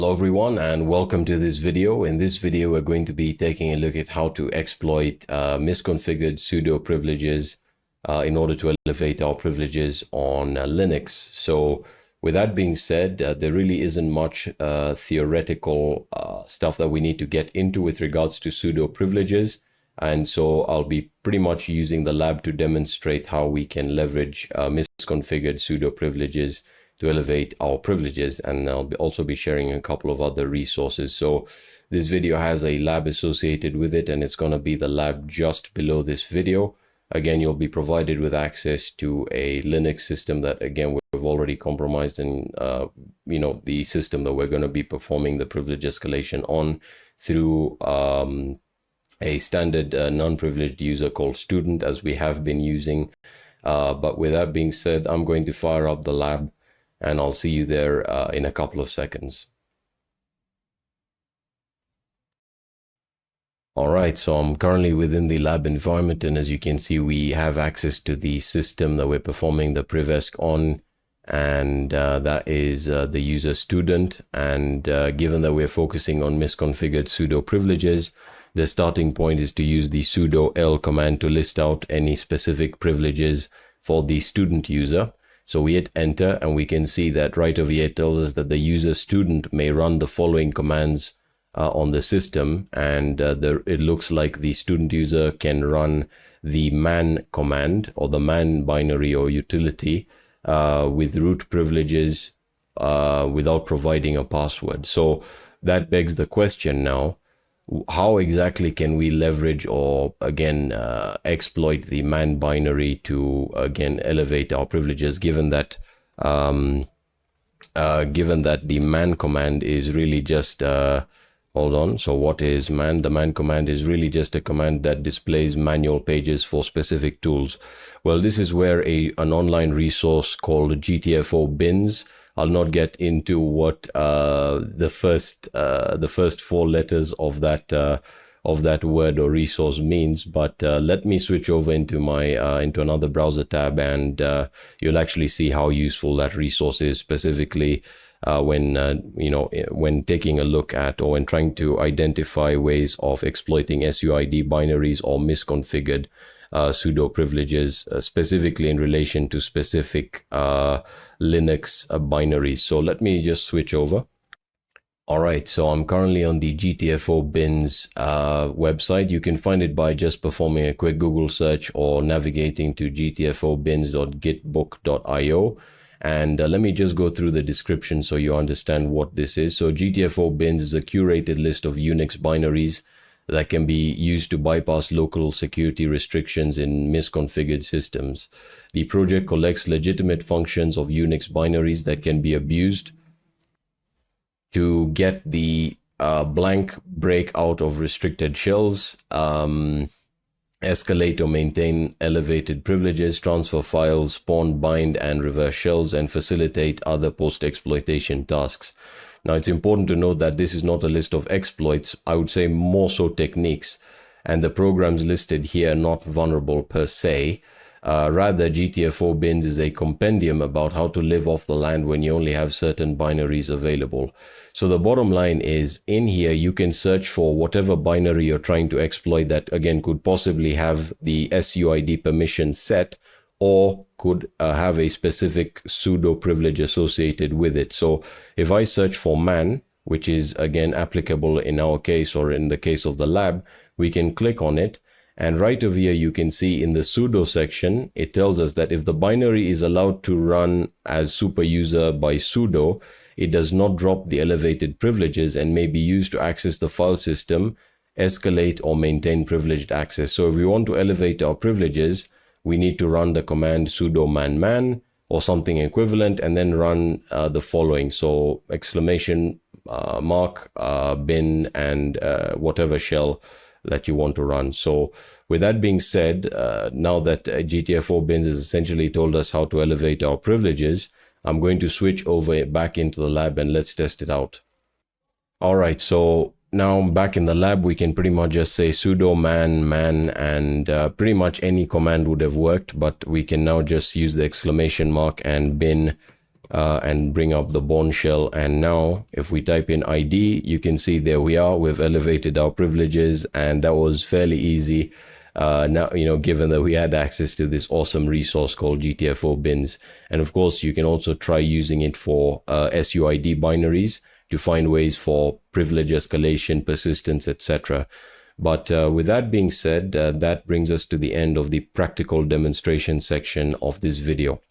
Hello everyone and welcome to this video. In this video we're going to be taking a look at how to exploit misconfigured sudo privileges in order to elevate our privileges on Linux. So with that being said, there really isn't much theoretical stuff that we need to get into with regards to sudo privileges, and so I'll be pretty much using the lab to demonstrate how we can leverage misconfigured sudo privileges to elevate our privileges, and I'll also be sharing a couple of other resources. So this video has a lab associated with it, and it's going to be the lab just below this video. Again, you'll be provided with access to a Linux system that, again, we've already compromised, and the system that we're going to be performing the privilege escalation on through a standard non-privileged user called student, as we have been using. But with that being said, I'm going to fire up the lab, and I'll see you there in a couple of seconds. Alright, so I'm currently within the lab environment, and as you can see, we have access to the system that we're performing the privesc on, and that is the user student. And given that we're focusing on misconfigured sudo privileges, the starting point is to use the sudo l command to list out any specific privileges for the student user. So we hit enter, and we can see that right over here it tells us that the user student may run the following commands on the system, and it looks like the student user can run the man command, or the man binary or utility, with root privileges without providing a password. So that begs the question now, how exactly can we leverage or again exploit the man binary to again elevate our privileges, given that the man command is really just hold on. So what is man? The man command is really just a command that displays manual pages for specific tools. Well, this is where an online resource called GTFOBins. I'll not get into what the first four letters of that word or resource means, but let me switch over into my into another browser tab, and you'll actually see how useful that resource is, specifically when taking a look at, or when trying to identify ways of exploiting SUID binaries or misconfigured sudo privileges, specifically in relation to specific Linux binaries. So let me just switch over. Alright, so I'm currently on the GTFOBins website. You can find it by just performing a quick Google search or navigating to gtfobins.gitbook.io. And let me just go through the description so you understand what this is. So GTFOBins is a curated list of Unix binaries that can be used to bypass local security restrictions in misconfigured systems. The project collects legitimate functions of Unix binaries that can be abused to get the blank break out of restricted shells, escalate or maintain elevated privileges, transfer files, spawn, bind, and reverse shells, and facilitate other post-exploitation tasks. Now, it's important to note that this is not a list of exploits, I would say more so techniques, and the programs listed here are not vulnerable per se. Rather, GTFOBins is a compendium about how to live off the land when you only have certain binaries available. So the bottom line is, in here you can search for whatever binary you're trying to exploit that again could possibly have the SUID permission set, or could have a specific sudo privilege associated with it. So if I search for man, which is again applicable in our case or in the case of the lab, we can click on it, and right over here you can see in the sudo section it tells us that if the binary is allowed to run as super user by sudo, it does not drop the elevated privileges and may be used to access the file system, escalate, or maintain privileged access. So if we want to elevate our privileges, we need to run the command sudo man or something equivalent, and then run the following. So exclamation mark bin and whatever shell that you want to run. So with that being said, now that GTFOBins has essentially told us how to elevate our privileges, I'm going to switch over back into the lab and let's test it out. Alright, so now I'm back in the lab. We can pretty much just say sudo man, and pretty much any command would have worked, but we can now just use the exclamation mark and bin and bring up the Bourne shell. And now if we type in ID, you can see there we are. We've elevated our privileges, and that was fairly easy. Now, given that we had access to this awesome resource called GTFOBins. And of course, you can also try using it for SUID binaries to find ways for privilege escalation, persistence, etc. But with that being said, that brings us to the end of the practical demonstration section of this video.